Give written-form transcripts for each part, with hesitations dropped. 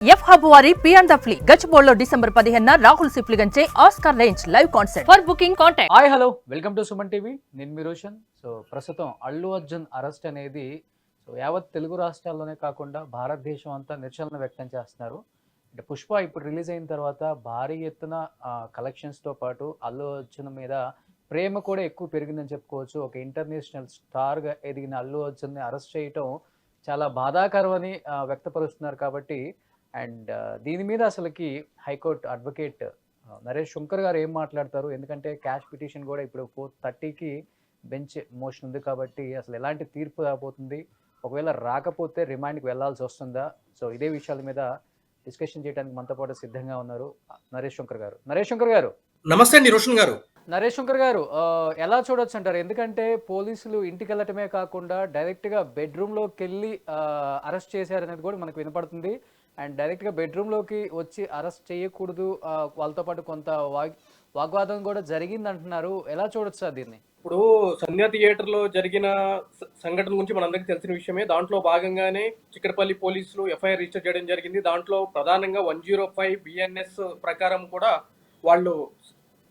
F hub వారి పియాన్ ద ఫ్లీ గచ్చిబౌలిలో డిసెంబర్ 15న రాహుల్ సిప్లిగంచే Oscar range live concert. For booking contact. Hi hello welcome to Suman TV. నేను మీ రోషన్. సో ప్రస్తుతం అల్లు అర్జున్ అరెస్ట్ అనేది యావత్ తెలుగు రాష్ట్రాల్లోనే కాకుండా భారతదేశం అంతా నిరసన వ్యక్తం చేస్తున్నారు. అంటే పుష్ప ఇప్పుడు రిలీజ్ అయిన తర్వాత భారీ ఎత్తున కలెక్షన్స్తో పాటు అల్లు అర్జున్ మీద ప్రేమ కూడా ఎక్కువ పెరిగిందని చెప్పుకోవచ్చు. ఒక ఇంటర్నేషనల్ స్టార్గా ఎదిగిన అల్లు అర్జున్ని అరెస్ట్ చేయటం చాలా బాధాకరమని వ్యక్తపరుస్తున్నారు. కాబట్టి అండ్ దీని మీద అసలుకి హైకోర్టు అడ్వకేట్ నరేష్ శంకర్ గారు ఏం మాట్లాడతారు, ఎందుకంటే క్యాష్ పిటిషన్ కూడా ఇప్పుడు 4:30కి బెంచ్ మోషన్ ఉంది. కాబట్టి అసలు ఎలాంటి తీర్పు రాబోతుంది, ఒకవేళ రాకపోతే రిమాండ్కి వెళ్లాల్సి వస్తుందా? సో ఇదే విషయాల మీద డిస్కషన్ చేయడానికి మనతో పాటు సిద్ధంగా ఉన్నారు నరేష్ శంకర్ గారు. నరేష్ శంకర్ గారు నమస్తే అండి రోషన్ గారు. నరేష్ శంకర్ గారు ఎలా చూడొచ్చు అంటారు? ఎందుకంటే పోలీసులు ఇంటికి వెళ్ళటమే కాకుండా డైరెక్ట్గా బెడ్రూమ్లోకి వెళ్ళి అరెస్ట్ చేశారనేది కూడా మనకు వినపడుతుంది. అండ్ డైరెక్ట్గా బెడ్రూమ్లోకి వచ్చి అరెస్ట్ చేయకూడదు, వాళ్ళతో పాటు కొంత వాగ్వాదం కూడా జరిగింది అంటున్నారు. ఎలా చూడొచ్చు సార్ దీన్ని? ఇప్పుడు సంధ్యా థియేటర్లో జరిగిన సంఘటన గురించి మనందరికీ తెలిసిన విషయమే. దాంట్లో భాగంగానే చిక్కడపల్లి పోలీసులు ఎఫ్ఐఆర్ రిజిస్టర్ చేయడం జరిగింది. దాంట్లో ప్రధానంగా 105 BNS ప్రకారం కూడా వాళ్ళు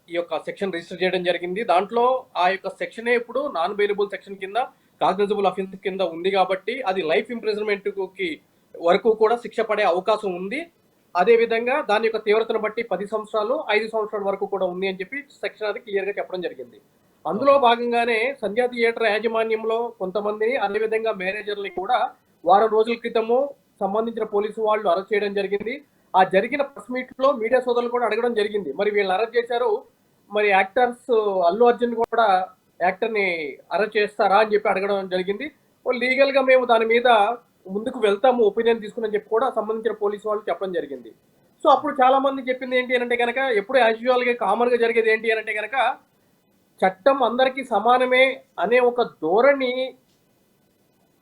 ఈ యొక్క సెక్షన్ రిజిస్టర్ చేయడం జరిగింది. దాంట్లో ఆ యొక్క సెక్షనే ఇప్పుడు నాన్ బెయిలబుల్ సెక్షన్ కింద కాగ్నిజబుల్ అఫెన్స్ కింద ఉంది. కాబట్టి అది లైఫ్ ఇంప్రిజన్మెంట్కి వరకు కూడా శిక్ష పడే అవకాశం ఉంది. అదేవిధంగా దాని యొక్క తీవ్రతను బట్టి 10 సంవత్సరాలు 5 సంవత్సరాల వరకు కూడా ఉంది అని చెప్పి సెక్షన్ అది క్లియర్గా చెప్పడం జరిగింది. అందులో భాగంగానే సంధ్యా థియేటర్ యాజమాన్యంలో కొంతమందిని, అదేవిధంగా మేనేజర్ని కూడా వారం రోజుల క్రితము సంబంధించిన పోలీసు వాళ్ళు అరెస్ట్ చేయడం జరిగింది. ఆ జరిగిన ప్రెస్ మీట్లో మీడియా సోదరులు కూడా అడగడం జరిగింది, మరి వీళ్ళు అరెస్ట్ చేశారు, మరి యాక్టర్స్ అల్లు అర్జున్ కూడా యాక్టర్ని అరెస్ట్ చేస్తారా అని చెప్పి అడగడం జరిగింది. లీగల్గా మేము దాని మీద ముందుకు వెళ్తాము, ఒపీనియన్ తీసుకుని చెప్పి కూడా సంబంధించిన పోలీసు వాళ్ళు చెప్పడం జరిగింది. సో అప్పుడు చాలా మంది చెప్పింది ఏంటి అంటే కనుక, ఎప్పుడు యాజ్ యూజువల్గా కామన్గా జరిగేది ఏంటి అంటే కనుక, చట్టం అందరికీ సమానమే అనే ఒక ధోరణి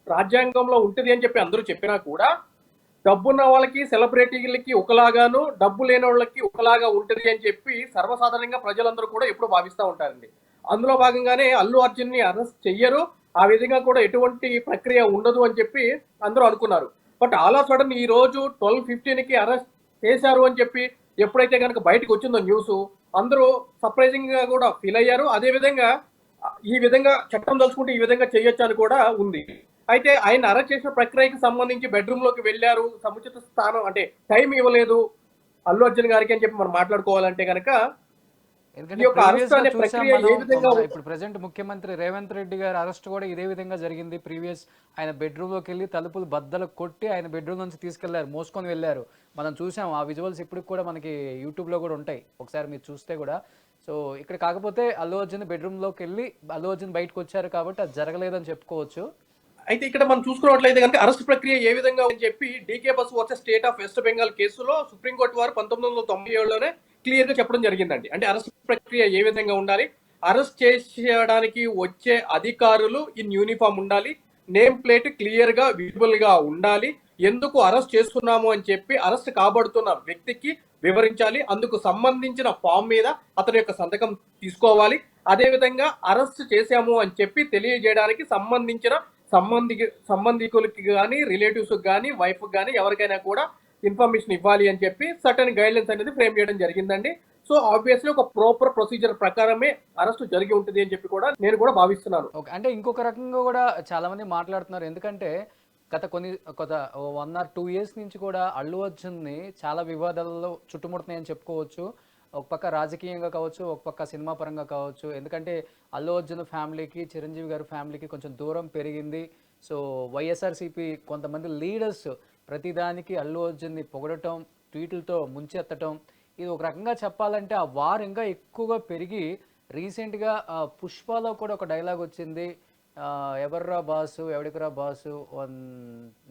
రాజ్యాంగంలో ఉంటుంది అని చెప్పి అందరూ చెప్పినా కూడా, డబ్బున్న వాళ్ళకి సెలబ్రిటీలకి ఒకలాగాను, డబ్బు లేని వాళ్ళకి ఒకలాగా ఉంటుంది అని చెప్పి సర్వసాధారణంగా ప్రజలందరూ కూడా ఎప్పుడు భావిస్తూ ఉంటారండి. అందులో భాగంగానే అల్లు అర్జున్ని అరెస్ట్ చెయ్యరు, ఆ విధంగా కూడా ఎటువంటి ప్రక్రియ ఉండదు అని చెప్పి అందరూ అనుకున్నారు. బట్ ఆల్ ఆఫ్ సడన్ ఈ రోజు 12:15కి అరెస్ట్ చేశారు అని చెప్పి ఎప్పుడైతే కనుక బయటకు వచ్చిందో న్యూస్, అందరూ సర్ప్రైజింగ్ గా కూడా ఫీల్ అయ్యారు. అదేవిధంగా ఈ విధంగా చట్టం తలుచుకుంటే ఈ విధంగా చేయొచ్చు అని కూడా ఉంది. అయితే ఆయన అరెస్ట్ చేసిన ప్రక్రియకి సంబంధించి బెడ్రూమ్ లోకి వెళ్ళారు, సముచిత స్థానం అంటే టైం ఇవ్వలేదు అల్లు అర్జున్ గారికి అని చెప్పి మనం మాట్లాడుకోవాలంటే కనుక, ఇప్పుడు ప్రెసెంట్ ముఖ్యమంత్రి రేవంత్ రెడ్డి గారి అరెస్ట్ కూడా ఇదే విధంగా జరిగింది. ప్రీవియస్ ఆయన బెడ్రూమ్ లోకి వెళ్ళి తలుపులు బద్దలు కొట్టి ఆయన బెడ్రూమ్ నుంచి తీసుకెళ్లారు, మోసుకొని వెళ్ళారు. మనం చూసాం ఆ విజువల్స్, ఇప్పుడు కూడా మనకి యూట్యూబ్ లో కూడా ఉంటాయి, ఒకసారి మీరు చూస్తే కూడా. సో ఇక్కడ కాకపోతే అల్లు అర్జున్ బెడ్రూమ్ లోకి వెళ్ళి అల్లు అర్జున్ బయటకు వచ్చారు కాబట్టి అది జరగలేదని చెప్పుకోవచ్చు. అయితే ఇక్కడ మనం చూసుకున్నట్లయితే కనుక అరెస్ట్ ప్రక్రియ ఏ విధంగా అని చెప్పి D K Basu versus state of West Bengal కేసులో సుప్రీంకోర్టు వారు 1997లోనే క్లియర్ గా చెప్పడం జరిగిందండి. అంటే అరెస్ట్ ప్రక్రియ ఏ విధంగా ఉండాలి, అరెస్ట్ చేయడానికి వచ్చే అధికారులు ఇన్ యూనిఫామ్ ఉండాలి, నేమ్ ప్లేట్ క్లియర్ గా విజిబుల్ గా ఉండాలి, ఎందుకు అరెస్ట్ చేస్తున్నాము అని చెప్పి అరెస్ట్ కాబడుతున్న వ్యక్తికి వివరించాలి, అందుకు సంబంధించిన ఫామ్ మీద అతని యొక్క సంతకం తీసుకోవాలి, అదేవిధంగా అరెస్ట్ చేశాము అని చెప్పి తెలియజేయడానికి సంబంధికులకి కానీ, రిలేటివ్స్ కానీ, వైఫ్ కానీ ఎవరికైనా కూడా ఇన్ఫర్మేషన్ ఇవ్వాలి అని చెప్పి సర్టన్ గైడ్లైన్స్ అనేది ఫ్రేమ్ చేయడం జరిగిందండి. సో ఆబ్వియస్లీ ఒక ప్రాపర్ ప్రొసీజర్ ప్రకారమే అరెస్ట్ జరిగి ఉంటుంది అని చెప్పి కూడా నేను కూడా భావిస్తున్నాను. అంటే ఇంకొక రకంగా కూడా చాలా మంది మాట్లాడుతున్నారు, ఎందుకంటే గత 1 or 2 years నుంచి కూడా అల్లు అర్జున్ని చాలా వివాదాలలో చుట్టుముడుతున్నాయని చెప్పుకోవచ్చు. ఒక పక్క రాజకీయంగా కావచ్చు, ఒక పక్క సినిమా పరంగా కావచ్చు. ఎందుకంటే అల్లు అర్జున్ ఫ్యామిలీకి, చిరంజీవి గారి ఫ్యామిలీకి కొంచెం దూరం పెరిగింది. సో వైఎస్ఆర్సీపీ కొంతమంది లీడర్స్ ప్రతిదానికి అల్లు అర్జున్ని పొగడటం, ట్వీట్లతో ముంచెత్తటం, ఇది ఒక రకంగా చెప్పాలంటే ఆ వార్ ఇంకా ఎక్కువగా పెరిగి రీసెంట్గా పుష్పలో కూడా ఒక డైలాగ్ వచ్చింది, ఎవర్రా బాసు, ఎవడికిరా బాసు,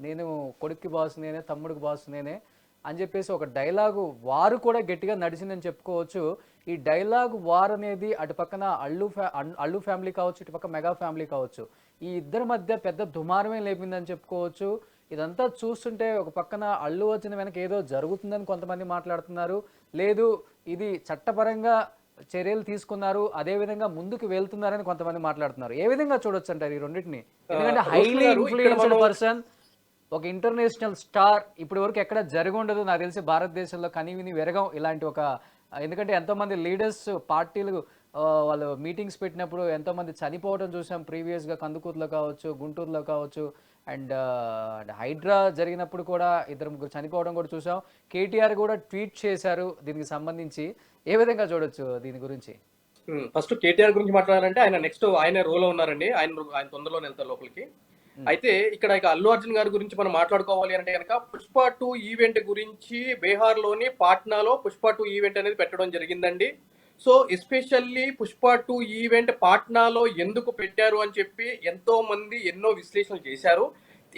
నేను కొడుక్కి బాసు నేనే, తమ్ముడికి బాసు నేనే అని చెప్పేసి ఒక డైలాగు వారు కూడా గట్టిగా నడిచిందని చెప్పుకోవచ్చు. ఈ డైలాగ్ వార్ అనేది అటు పక్కన అల్లు ఫ్యామిలీ కావచ్చు, ఇటు పక్క మెగా ఫ్యామిలీ కావచ్చు, ఈ ఇద్దరి మధ్య పెద్ద దుమారమే లేపిందని చెప్పుకోవచ్చు. ఇదంతా చూస్తుంటే ఒక పక్కన అల్లు అర్జున్ వెనక ఏదో జరుగుతుందని కొంతమంది మాట్లాడుతున్నారు, లేదు ఇది చట్టపరంగా చర్యలు తీసుకున్నారు, అదే విధంగా ముందుకు వెళ్తున్నారని కొంతమంది మాట్లాడుతున్నారు. ఏ విధంగా చూడొచ్చు అంటారు ఈ రెండింటిని? ఎందుకంటే హైలీ ఇన్ఫ్లుయెన్స్డ్ పర్సన్ ఒక ఇంటర్నేషనల్ స్టార్ ఇప్పటి వరకు ఎక్కడ జరిగి ఉండదు నాకు తెలిసి భారతదేశంలో కనివిని వెరగం ఇలాంటి ఒక ఎందుకంటే ఎంతోమంది లీడర్స్ పార్టీలు వాళ్ళు మీటింగ్స్ పెట్టినప్పుడు ఎంతోమంది చనిపోవడం చూసాం ప్రీవియస్గా కందుకూరులో కావచ్చు గుంటూరులో కావచ్చు అండ్ హైడ్రా జరిగినప్పుడు కూడా ఇద్దరు ముగ్గురు చనిపోవడం కూడా చూసాం. కేటీఆర్ కూడా ట్వీట్ చేశారు దీనికి సంబంధించి. ఏ విధంగా చూడొచ్చు దీని గురించి? ఫస్ట్ కేటీఆర్ గురించి మాట్లాడాలంటే ఆయన నెక్స్ట్ ఆయన రోలో ఉన్నారండి. ఆయన తొందరలో వెళ్తారు లోపలికి. అయితే ఇక్కడ ఇక అల్లు అర్జున్ గారి గురించి మనం మాట్లాడుకోవాలి అంటే కనుక పుష్ప 2 ఈవెంట్ గురించి బీహార్లోని పాట్నాలో పుష్ప 2 ఈవెంట్ అనేది పెట్టడం జరిగిందండి. సో ఎస్పెషల్లీ పుష్ప 2 ఈవెంట్ పాట్నాలో ఎందుకు పెట్టారు అని చెప్పి ఎంతో మంది ఎన్నో విశ్లేషణలు చేశారు.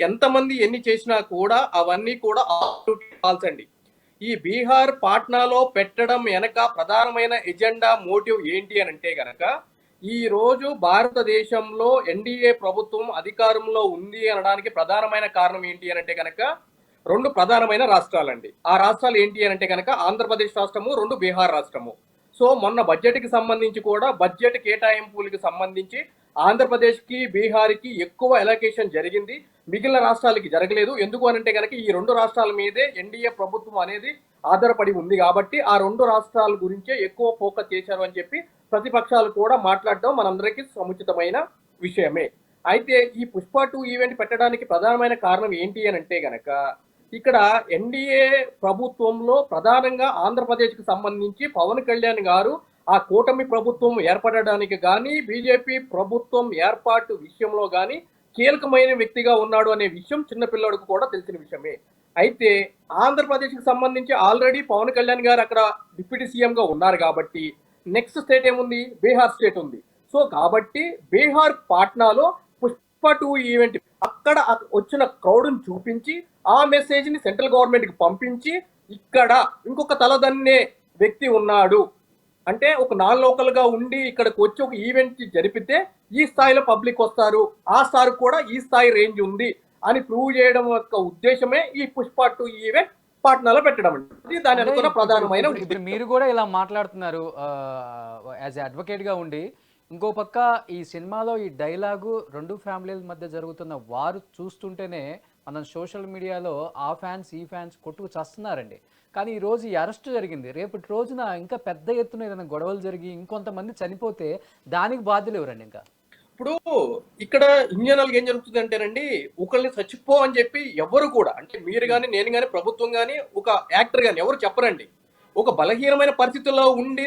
ఎంతమంది ఎన్ని చేసినా కూడా అవన్నీ కూడా ఫాల్స్ అండి. ఈ బీహార్ పాట్నాలో పెట్టడం వెనక ప్రధానమైన ఎజెండా మోటివ్ ఏంటి అని అంటే గనక ఈ రోజు భారతదేశంలో ఎన్డీఏ ప్రభుత్వం అధికారంలో ఉంది అనడానికి ప్రధానమైన కారణం ఏంటి అని అంటే కనుక 2 ప్రధానమైన రాష్ట్రాలండి. ఆ రాష్ట్రాలు ఏంటి అని అంటే కనుక ఆంధ్రప్రదేశ్ రాష్ట్రము, 2 బీహార్ రాష్ట్రము. సో మొన్న బడ్జెట్కి సంబంధించి కూడా బడ్జెట్ కేటాయింపులకు సంబంధించి ఆంధ్రప్రదేశ్కి బీహార్కి ఎక్కువ ఎలకేషన్ జరిగింది, మిగిలిన రాష్ట్రాలకి జరగలేదు. ఎందుకు అనంటే కనుక ఈ 2 రాష్ట్రాల మీదే ఎన్డీఏ ప్రభుత్వం అనేది ఆధారపడి ఉంది కాబట్టి ఆ 2 రాష్ట్రాల గురించే ఎక్కువ ఫోకస్ చేశారు అని చెప్పి ప్రతిపక్షాలు కూడా మాట్లాడడం మనందరికీ సముచితమైన విషయమే. అయితే ఈ పుష్ప 2 ఈవెంట్ పెట్టడానికి ప్రధానమైన కారణం ఏంటి అని అంటే గనక ఇక్కడ ఎన్డీఏ ప్రభుత్వంలో ప్రధానంగా ఆంధ్రప్రదేశ్కి సంబంధించి పవన్ కళ్యాణ్ గారు ఆ కూటమి ప్రభుత్వం ఏర్పడడానికి కానీ బీజేపీ ప్రభుత్వం ఏర్పాటు విషయంలో కానీ కీలకమైన వ్యక్తిగా ఉన్నాడు అనే విషయం చిన్నపిల్లడికి కూడా తెలిసిన విషయమే. అయితే ఆంధ్రప్రదేశ్కి సంబంధించి ఆల్రెడీ పవన్ కళ్యాణ్ గారు అక్కడ డిప్యూటీ సీఎంగా ఉన్నారు కాబట్టి నెక్స్ట్ స్టేట్ ఏముంది? బీహార్ స్టేట్ ఉంది. సో కాబట్టి బీహార్ పాట్నాలో పుష్ప 2 ఈవెంట్ అక్కడ వచ్చిన క్రౌడ్ని చూపించి ఆ మెసేజ్ని సెంట్రల్ గవర్నమెంట్కి పంపించి ఇక్కడ ఇంకొక తలదన్నే వ్యక్తి ఉన్నాడు అంటే ఒక నాన్ లోకల్గా ఉండి ఇక్కడికి వచ్చి ఒక ఈవెంట్ జరిపితే ఈ స్థాయిలో పబ్లిక్ వస్తారు, ఆ స్టార్ కూడా ఈ స్థాయి రేంజ్ ఉంది అని ప్రూవ్ చేయడం యొక్క ఉద్దేశమే ఈ పుష్ప 2 ఈవెంట్ పాట్నాలో పెట్టడం అండి. దాని అనుకున్న ప్రధానమైన ఇప్పుడు మీరు కూడా ఇలా మాట్లాడుతున్నారు యాజ్ అడ్వకేట్ గా ఉండి. ఇంకో పక్క ఈ సినిమాలో ఈ డైలాగు 2 ఫ్యామిలీల మధ్య జరుగుతున్న వారు చూస్తుంటేనే మనం సోషల్ మీడియాలో ఆ ఫ్యాన్స్ ఈ ఫ్యాన్స్ కొట్టుకు చేస్తున్నారండి. కానీ ఈ రోజు ఈ అరెస్ట్ జరిగింది, రేపటి రోజున ఇంకా పెద్ద ఎత్తున ఏదైనా గొడవలు జరిగి ఇంకొంతమంది చనిపోతే దానికి బాధ్యులు ఎవరండి? ఇంకా ఇప్పుడు ఇక్కడ ఇంజనీర్లు ఏం జరుగుతుంది అంటేనండి, ఒకళ్ళని చచ్చిపో అని చెప్పి ఎవరు కూడా అంటే మీరు కానీ నేను కానీ ప్రభుత్వం కానీ ఒక యాక్టర్ కానీ ఎవరు చెప్పరండి. ఒక బలహీనమైన పరిస్థితుల్లో ఉండి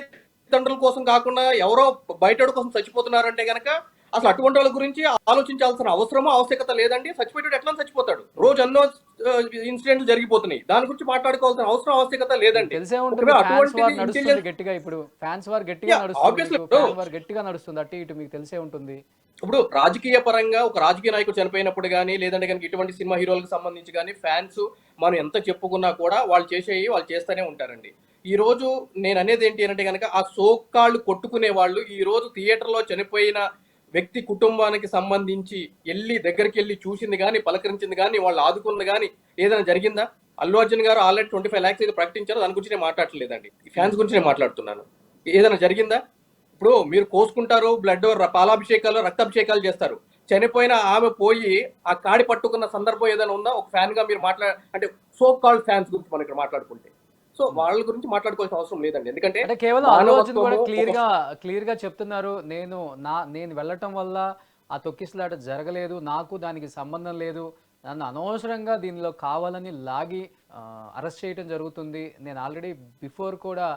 తండ్రుల కోసం కాకుండా ఎవరో బయట కోసం చచ్చిపోతున్నారంటే కనుక అసలు అటువంటి వాళ్ళ గురించి ఆలోచించాల్సిన అవసరమో ఆవశ్యకత లేదండి. చచ్చిపోయాడు ఎట్లా చచ్చిపోతాడు? రోజు ఎన్నో ఇన్సిడెంట్లు జరిగిపోతున్నాయి, దాని గురించి మాట్లాడుకోవాల్సిన అవసరం ఆవశ్యకత లేదండి. తెలిసే ఉంటుంది గట్టిగా ఇప్పుడు ఫ్యాన్స్ వార్ గట్టిగా నడుస్తుంది అటు ఇటు మీకు తెలిసే ఉంటుంది. ఇప్పుడు రాజకీయ పరంగా ఒక రాజకీయ నాయకుడు చనిపోయినప్పుడు కానీ లేదంటే కనుక ఇటువంటి సినిమా హీరోలకు సంబంధించి కానీ ఫ్యాన్స్ మనం ఎంత చెప్పుకున్నా కూడా వాళ్ళు చేస్తూనే ఉంటారండి. ఈ రోజు నేను అనేది ఏంటి అంటే కనుక ఆ సోకాళ్ళు కొట్టుకునే వాళ్ళు ఈ రోజు థియేటర్లో చనిపోయిన వ్యక్తి కుటుంబానికి సంబంధించి దగ్గరికి వెళ్ళి చూసింది కానీ పలకరించింది కానీ వాళ్ళు ఆదుకుంది కానీ ఏదైనా జరిగిందా? అల్లు అర్జున్ గారు ఆల్రెడీ 25 lakhs అయితే ప్రకటించారు, దాని గురించి నేను మాట్లాడలేదండి, ఫ్యాన్స్ గురించి నేను మాట్లాడుతున్నాను. ఏదైనా జరిగిందా? ఇప్పుడు మీరు కోసుకుంటారు, బ్లడ్ పాలాభిషేకాలు రక్తాభిషేకాలు చేస్తారు, చనిపోయిన ఆమె పోయి ఆ కాడి పట్టుకున్న సందర్భం ఏదైనా ఉందా? ఒక ఫ్యాన్ గా మీరు అంటే సో కాల్డ్ ఫ్యాన్స్ గురించి మనం ఇక్కడ మాట్లాడుకుంటే సో వాళ్ళ గురించి మాట్లాడుకోవాల్సిన అవసరం లేదండి. ఎందుకంటే కేవలం అల్లు అర్జున్ కూడా క్లియర్ గా చెప్తున్నారు, నేను వెళ్ళటం వల్ల ఆ తొక్కిసలాట జరగలేదు, నాకు దానికి సంబంధం లేదు, నన్ను అనవసరంగా దీనిలో కావాలని లాగి అరెస్ట్ చేయడం జరుగుతుంది, నేను ఆల్రెడీ బిఫోర్ కూడా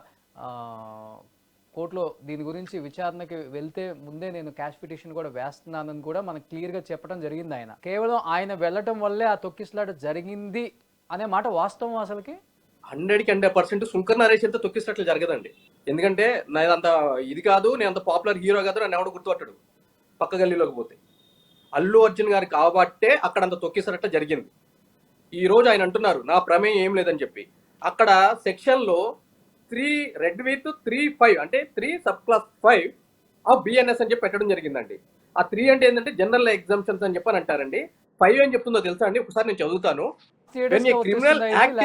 కోర్టులో దీని గురించి విచారణకి వెళ్తే ముందే నేను క్యాష్ పిటిషన్ కూడా వేస్తున్నానని కూడా మనకు క్లియర్గా చెప్పడం జరిగింది. కేవలం ఆయన వెళ్ళటం వల్లే ఆ తొక్కిసలాట జరిగింది అనే మాట వాస్తవం అసలుకి 100% శుంకర్ నరేష్ అంతా తొక్కిసట్లు జరగదండి. ఎందుకంటే నేను అంత ఇది కాదు, నేను అంత పాపులర్ హీరో కాదు, నన్ను ఎవడు గుర్తుపట్టాడు పక్క గల్లీలోకి పోతే. అల్లు అర్జున్ గారు కాబట్టే అక్కడ అంత తొక్కిసరట్ట జరిగింది. ఈ రోజు ఆయన అంటున్నారు నా ప్రమేయం ఏం లేదని చెప్పి. అక్కడ సెక్షన్లో 3 రెడ్ విత్ 3(5) అంటే 3(5) ఆఫ్ బిఎన్ఎస్ అని చెప్పి పెట్టడం జరిగిందండి. ఆ 3 అంటే ఏంటంటే జనరల్ ఎగ్జామ్షన్స్ అని చెప్పని అంటారండి. 5 ఏం చెప్తుందో తెలుసా అండి? ఒకసారి నేను చదువుతాను. క్రిమినల్ యాక్ట్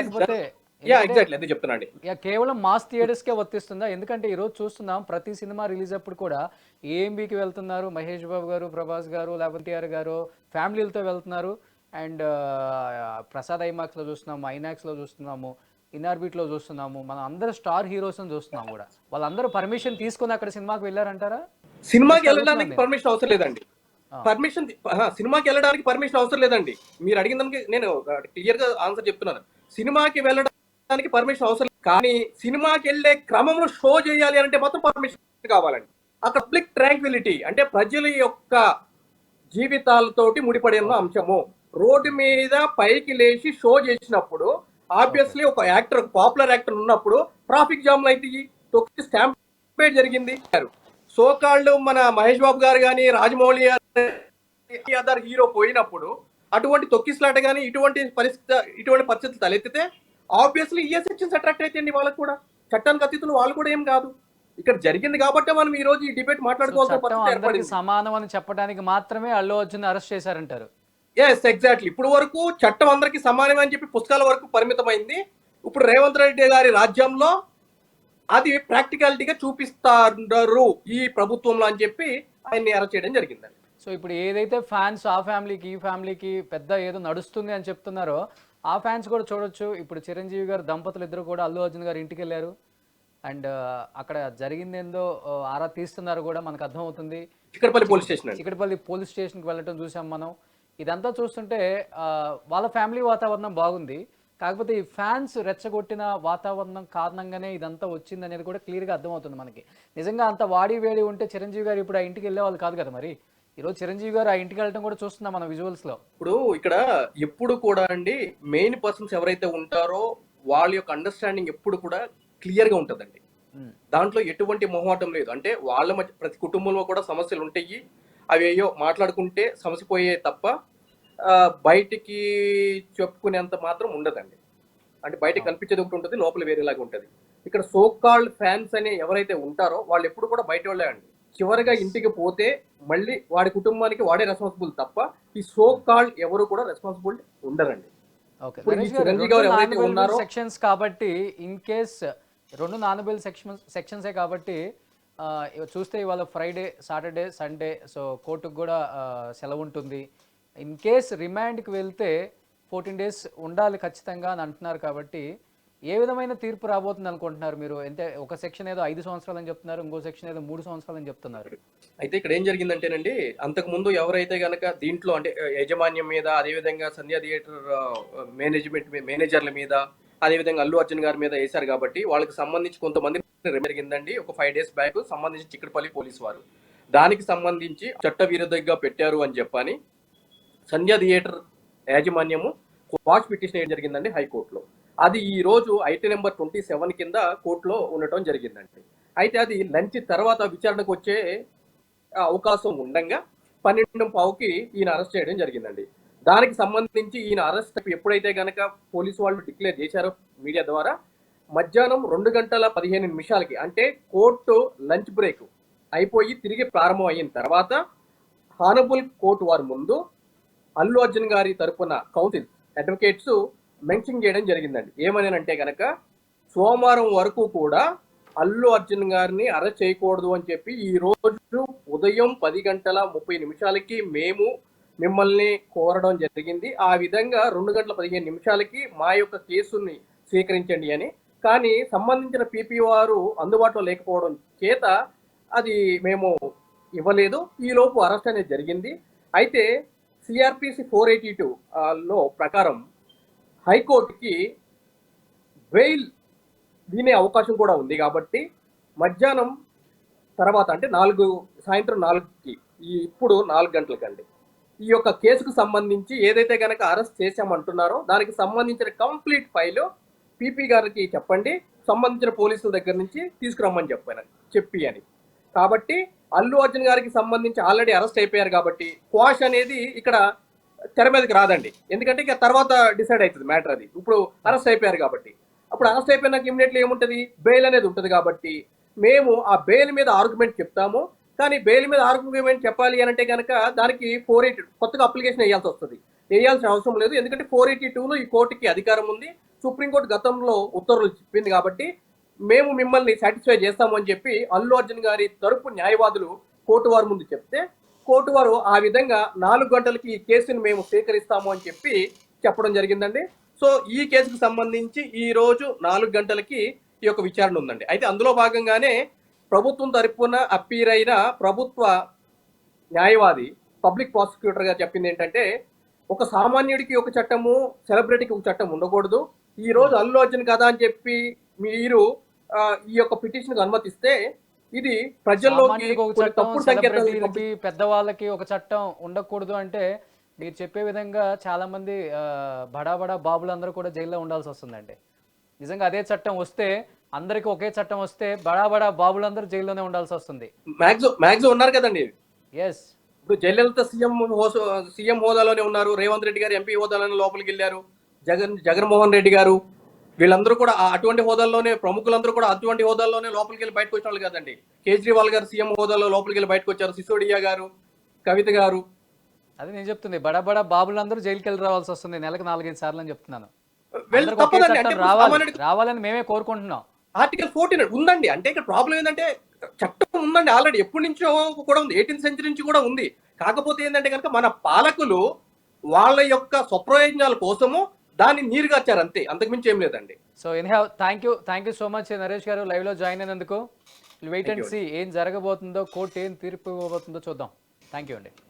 అదే చెప్తున్నాండి. కేవలం మాస్ థియేటర్స్ కే వర్తిస్తుందా? ఎందుకంటే ఈ రోజు చూస్తున్నాం ప్రతి సినిమా రిలీజ్ అప్పుడు కూడా ఏఎంబీకి వెళ్తున్నారు, మహేష్ బాబు గారు, ప్రభాస్ గారు, లేకపోతే టీఆర్ గారు ఫ్యామిలీలతో వెళ్తున్నారు. అండ్ ప్రసాద్ ఐమాక్స్లో చూస్తున్నాము, ఐనాక్స్లో చూస్తున్నాము, ఇన్ఆర్బిట్లో చూస్తున్నాము, మనం అందరూ స్టార్ హీరోస్ని చూస్తున్నాం కూడా. వాళ్ళందరూ పర్మిషన్ తీసుకుని అక్కడ సినిమాకి వెళ్ళారంటారా? సినిమాకి Just వెళ్ళడానికి అడుగుతున్నాను నేను. పర్మిషన్ అవసరం లేదండి. సినిమాకి వెళ్ళడానికి పర్మిషన్ అవసరం లేదండి. మీరు అడిగిన దానికి నేను క్లియర్ గా ఆన్సర్ చెప్తున్నాను. సినిమాకి వెళ్ళడానికి పర్మిషన్ అవసరం లేదు. కానీ సినిమాకి వెళ్ళే క్రమంలో షో చేయాలి అంటే మాత్రం పర్మిషన్ కావాలండి. అక్కడ పబ్లిక్ ట్రాంక్విలిటీ అంటే ప్రజల యొక్క జీవితాలతోటి ముడిపడిన అంశము. రోడ్డు మీద పైకి లేచి షో చేసినప్పుడు ఆబ్వియస్లీ ఒక యాక్టర్, పాపులర్ యాక్టర్ ఉన్నప్పుడు ట్రాఫిక్ జామ్లు అయితే తొక్కి స్టాంపేడ్ జరిగింది. సోకాళ్ళు మన మహేష్ బాబు గారు కానీ, రాజమౌళి గారు హీరో పోయినప్పుడు అటువంటి తొక్కిసలాట కానీ ఇటువంటి పరిస్థితులు తలెత్తితే ఆబ్వియస్లీ ఏ సెక్షన్స్ అట్రాక్ట్ అవుతాయండి. వాళ్ళకు కూడా చట్టానికి అతీతులు వాళ్ళు కూడా ఏం కాదు. ఇక్కడ జరిగింది కాబట్టి మనం ఈ రోజు ఈ డిబేట్ మాట్లాడుకోవాల్సిన చట్టం పరిస్థితి అందరికీ ఏర్పడింది. సమానం అని చెప్పడానికి మాత్రమే అల్లు అర్జున్ అరెస్ట్ చేశారంటారు. Yes, exactly. ఇప్పుడు వరకు చట్టం అందరికీ సమానమే అని చెప్పి పుస్తకాల వరకు పరిమితమైంది. ఇప్పుడు రేవంత్ రెడ్డి గారి రాజ్యంలో అది ప్రాక్టికాలిటీగా చూపిస్తారు ఈ ప్రభుత్వంలో అని చెప్పి ఆయన్ని అరెస్ట్ చేయడం జరిగిందండి. సో ఇప్పుడు ఏదైతే ఫ్యాన్స్ ఆ ఫ్యామిలీకి ఈ ఫ్యామిలీకి పెద్ద ఏదో నడుస్తుంది అని చెప్తున్నారో ఆ ఫ్యాన్స్ కూడా చూడొచ్చు. ఇప్పుడు చిరంజీవి గారు దంపతులు ఇద్దరు కూడా అల్లు అర్జున్ గారు ఇంటికి వెళ్ళారు. అండ్ అక్కడ జరిగింది ఏందో ఆరా తీస్తున్నారు కూడా మనకు అర్థమవుతుంది. చిక్కడపల్లి పోలీస్ స్టేషన్ అండి. చిక్కడపల్లి పోలీస్ స్టేషన్కి వెళ్ళటం చూసాం మనం. ఇదంతా చూస్తుంటే వాళ్ళ ఫ్యామిలీ వాతావరణం బాగుంది. కాకపోతే ఈ ఫ్యాన్స్ రెచ్చగొట్టిన వాతావరణం కారణంగానే ఇదంతా వచ్చింది అనేది కూడా క్లియర్గా అర్థమవుతుంది మనకి. నిజంగా అంత వాడి వేడి ఉంటే చిరంజీవి గారు ఇప్పుడు ఆ ఇంటికి వెళ్ళే వాళ్ళు కాదు కదా. మరి ఈరోజు చిరంజీవి గారు ఆ ఇంటికి వెళ్ళడం కూడా చూస్తున్నాం మనం విజువల్స్లో. ఇప్పుడు ఇక్కడ ఎప్పుడు కూడా అండి మెయిన్ పర్సన్స్ ఎవరైతే ఉంటారో వాళ్ళ యొక్క అండర్స్టాండింగ్ ఎప్పుడు కూడా క్లియర్ గా ఉంటుందండి. దాంట్లో ఎటువంటి మొహమాటం లేదు. అంటే వాళ్ళ మధ్య ప్రతి కుటుంబంలో కూడా సమస్యలు ఉంటాయి. అవి అయ్యో మాట్లాడుకుంటే సమస్య పోయే తప్ప బయటికి చెప్పుకునేంత మాత్రం ఉండదండి. అంటే బయటకు కనిపించేది ఒకటి ఉంటుంది, లోపల వేరేలాగా ఉంటుంది. ఇక్కడ సోకాల్డ్ ఫ్యాన్స్ అనే ఎవరైతే ఉంటారో వాళ్ళు ఎప్పుడు కూడా బయట వాళ్ళే అండి. చివరిగా ఇంటికి పోతే మళ్ళీ వాడి కుటుంబానికి వాడే రెస్పాన్సిబుల్ తప్ప ఈ సోకాల్డ్ ఎవరు కూడా రెస్పాన్సిబుల్ ఉండరండి. సెక్షన్స్ కాబట్టి ఇన్ కేస్ 2 నాన్-బెయిల్ సెక్షన్సే కాబట్టి చూస్తే ఇవాళ ఫ్రైడే, సాటర్డే, సండే, సో కోర్టుకు కూడా సెలవు ఉంటుంది. ఇన్ కేస్ రిమాండ్కి వెళ్తే 14 days ఉండాలి ఖచ్చితంగా అని అంటున్నారు. కాబట్టి ఏ విధమైన తీర్పు రాబోతుంది అనుకుంటున్నారు మీరు? అంటే ఒక సెక్షన్ ఏదో 5 సంవత్సరాలు అని చెప్తున్నారు, ఇంకో సెక్షన్ ఏదో 3 సంవత్సరాలు అని చెప్తున్నారు. అయితే ఇక్కడ ఏం జరిగిందంటేనండి, అంతకు ముందు ఎవరైతే గనక దీంట్లో అంటే యాజమాన్యం మీద, అదేవిధంగా సంధ్యా థియేటర్ మేనేజర్ల మీద, అదేవిధంగా అల్లు అర్జున్ గారి మీద వేశారు కాబట్టి వాళ్ళకి సంబంధించి కొంతమంది జరిగిందండి. ఒక 5 days బ్యాక్ సంబంధించి చిక్కడపల్లి పోలీసు వారు దానికి సంబంధించి చట్ట విరుద్ధంగా పెట్టారు అని చెప్పని సంధ్యా థియేటర్ యాజమాన్యము వాచ్ పిటిషన్ వేయడం జరిగిందండి హైకోర్టులో. అది ఈ రోజు ఐటీ నెంబర్ 27 కింద కోర్టులో ఉండటం జరిగిందండి. అయితే అది లంచ్ తర్వాత విచారణకు వచ్చే అవకాశం ఉండగా 12:15కి ఈయన అరెస్ట్ చేయడం జరిగిందండి. దానికి సంబంధించి ఈయన అరెస్ట్ ఎప్పుడైతే గనక పోలీసు వాళ్ళు డిక్లేర్ చేశారో మీడియా ద్వారా, మధ్యాహ్నం 2:15 అంటే కోర్టు లంచ్ బ్రేక్ అయిపోయి తిరిగి ప్రారంభం అయిన తర్వాత హానబుల్ కోర్టు వారి ముందు అల్లు అర్జున్ గారి తరపున కౌన్సిల్ అడ్వకేట్స్ మెన్షన్ చేయడం జరిగిందండి. ఏమని అంటే గనక సోమవారం వరకు కూడా అల్లు అర్జున్ గారిని అరెస్ట్ చేయకూడదు అని చెప్పి ఈ రోజు ఉదయం 10:30 మేము మిమ్మల్ని కోరడం జరిగింది. ఆ విధంగా 2:15 మా యొక్క కేసుని స్వీకరించండి అని. కానీ సంబంధించిన పీపీ వారు అందుబాటులో లేకపోవడం చేత అది మేము ఇవ్వలేదు. ఈ లోపు అరెస్ట్ అనేది జరిగింది. అయితే సిఆర్పిసి 482 ప్రకారం హైకోర్టుకి బెయిల్ వినే అవకాశం కూడా ఉంది. కాబట్టి మధ్యాహ్నం తర్వాత అంటే సాయంత్రం 4కి ఇప్పుడు 4 గంటలకండి ఈ యొక్క కేసుకు సంబంధించి ఏదైతే కనుక అరెస్ట్ చేశామంటున్నారో దానికి సంబంధించిన కంప్లీట్ ఫైల్ పీపీ గారికి చెప్పండి, సంబంధించిన పోలీసుల దగ్గర నుంచి తీసుకురమ్మని చెప్పి అని. కాబట్టి అల్లు అర్జున్ గారికి సంబంధించి ఆల్రెడీ అరెస్ట్ అయిపోయారు కాబట్టి క్వాష్ అనేది ఇక్కడ తెర మీదకి రాదండి. ఎందుకంటే ఇక తర్వాత డిసైడ్ అవుతుంది మ్యాటర్. అది ఇప్పుడు అరెస్ట్ అయిపోయారు కాబట్టి, అప్పుడు అరెస్ట్ అయిపోయినాక ఇమీడియట్లీ ఏముంటుంది, బెయిల్ అనేది ఉంటుంది. కాబట్టి మేము ఆ బెయిల్ మీద ఆర్గ్యుమెంట్ చెప్తాము. కానీ బెయిల్ మీద ఆర్గ్యుమెంట్ చెప్పాలి అని అంటే కనుక దానికి 482 కొత్తగా అప్లికేషన్ వేయాల్సి వస్తుంది. వేయాల్సిన అవసరం లేదు. ఎందుకంటే 482లో ఈ కోర్టుకి అధికారం ఉంది. సుప్రీంకోర్టు గతంలో ఉత్తర్వులు చెప్పింది. కాబట్టి మేము మిమ్మల్ని సాటిస్ఫై చేస్తాము అని చెప్పి అల్లు అర్జున్ గారి తరపు న్యాయవాదులు కోర్టు వారి ముందు చెప్తే కోర్టు వారు ఆ విధంగా 4 గంటలకి ఈ కేసుని మేము స్వీకరిస్తాము అని చెప్పి చెప్పడం జరిగిందండి. సో ఈ కేసుకు సంబంధించి ఈ రోజు 4 గంటలకి ఈ యొక్క విచారణ ఉందండి. అయితే అందులో భాగంగానే ప్రభుత్వం తరపున అప్పీర్ అయిన ప్రభుత్వ న్యాయవాది పబ్లిక్ ప్రాసిక్యూటర్ గా చెప్పింది ఏంటంటే, ఒక సామాన్యుడికి ఒక చట్టము, సెలబ్రిటీకి ఒక చట్టం ఉండకూడదు. ఈ రోజు అల్లు అర్జున్ కదా అని చెప్పి మీరు ఈ యొక్క పిటిషన్ అనుమతిస్తే ఇది ప్రజల్లోకి సామాన్యుడికి ఒక కొన్ని చట్టం, తప్పుడు సంకేతాలు సెలబ్రిటీలకి, పెద్దవాళ్ళకి ఒక చట్టం ఉండకూడదు అంటే మీరు చెప్పే విధంగా చాలా మంది బడా బడా బాబులందరూ కూడా జైల్లో ఉండాల్సి వస్తుందండి. నిజంగా అదే చట్టం వస్తే, అందరికి ఒకే చట్టం వస్తే బడా బడా బాబులందరూ జైల్లోనే ఉండాల్సి వస్తుంది. మ్యాక్సిమం ఉన్నారు కదండి. ఎస్, ఇప్పుడు జయలలిత సీఎం హోదాలోనే ఉన్నారు, రేవంత్ రెడ్డి గారు ఎంపీ హోదాలోనే లోపలికి వెళ్ళారు, జగన్మోహన్ రెడ్డి గారు వీళ్ళందరూ కూడా అటువంటి హోదాల్లోనే, ప్రముఖులందరూ కూడా అటువంటి హోదాల్లోనే లోపలికి వెళ్ళి బయటకు వచ్చిన వాళ్ళు కదండి. కేజ్రీవాల్ గారు సీఎం హోదాలో లోపలికి వెళ్ళి బయటకు వచ్చారు, సిసోడియా గారు, కవిత గారు. అది నేను చెప్తుంది, బడా బడా బాబులందరూ జైలుకి వెళ్ళి రావాల్సి వస్తుంది నెలకు 4-5 సార్లు అని చెప్తున్నాను. వీళ్ళు అందరికీ ఒకే తప్పదండి. చట్టం అంటే రావాలని మేమే కోరుకుంటున్నాం. ఆర్టికల్ 14 ఉందండి. అంటే ఇక్కడ ప్రాబ్లం ఏంటంటే చట్టం ఉందండి ఆల్రెడీ, ఎప్పటి నుంచో కూడా ఉంది, 18th సెంచరీ నుంచి కూడా ఉంది. కాకపోతే ఏంటంటే కనుక మన పాలకులు వాళ్ళ యొక్క స్వప్రయోజనాల కోసము దాన్ని నీరుగార్చారు అంతే, అంతకుమించి ఏం లేదండి. So anyhow thank you so much Naresh గారు లైవ్ లో జాయిన్ అయినందుకు. వెయిట్ అండ్ సీ ఏం జరగబోతుందో, కోర్టు ఏం తీర్పు ఇవ్వబోతుందో చూద్దాం. థ్యాంక్ యూ అండి.